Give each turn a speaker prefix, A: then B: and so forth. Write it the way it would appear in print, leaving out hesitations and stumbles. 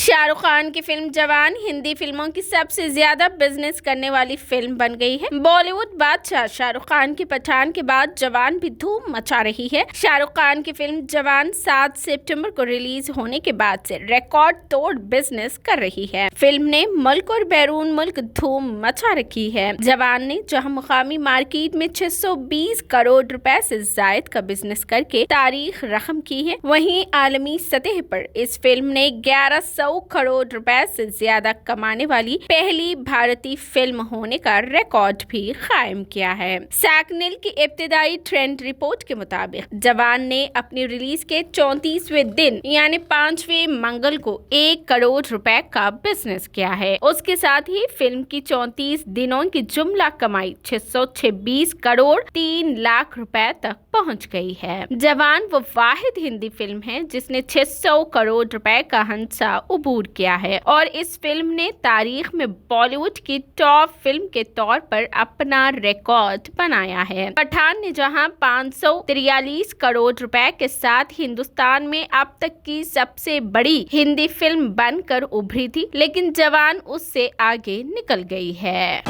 A: शाहरुख खान की फिल्म जवान हिंदी फिल्मों की सबसे ज्यादा बिजनेस करने वाली फिल्म बन गई है। बॉलीवुड बादशाह शाहरुख खान की पठान के बाद जवान भी धूम मचा रही है। शाहरुख खान की फिल्म जवान 7 सितंबर को रिलीज होने के बाद से रिकॉर्ड तोड़ बिजनेस कर रही है। फिल्म ने मुल्क और बैरून मुल्क धूम मचा रखी है। जवान ने जहां मुकामी मार्केट में 620 करोड़ रुपए से जायद का बिजनेस करके तारीख रकम की है, वहीं आलमी सतह पर इस फिल्म ने 1100 करोड़ रुपए से ज्यादा कमाने वाली पहली भारतीय फिल्म होने का रिकॉर्ड भी कायम किया है। सैकनिल की इब्तिदाई ट्रेंड रिपोर्ट के मुताबिक जवान ने अपनी रिलीज के 34वें दिन यानी 5वें मंगल को 1 करोड़ रुपए का बिजनेस किया है। उसके साथ ही फिल्म की 34 दिनों की जुमला कमाई 626 करोड़ 3 लाख रुपए तक पहुंच गई है। जवान वो वाहिद हिंदी फिल्म है जिसने 600 करोड़ रुपए का हंसा अबूर किया है और इस फिल्म ने तारीख में बॉलीवुड की टॉप फिल्म के तौर पर अपना रिकॉर्ड बनाया है। पठान ने जहां 543 करोड़ रुपए के साथ हिंदुस्तान में अब तक की सबसे बड़ी हिंदी फिल्म बनकर उभरी थी, लेकिन जवान उससे आगे निकल गई है।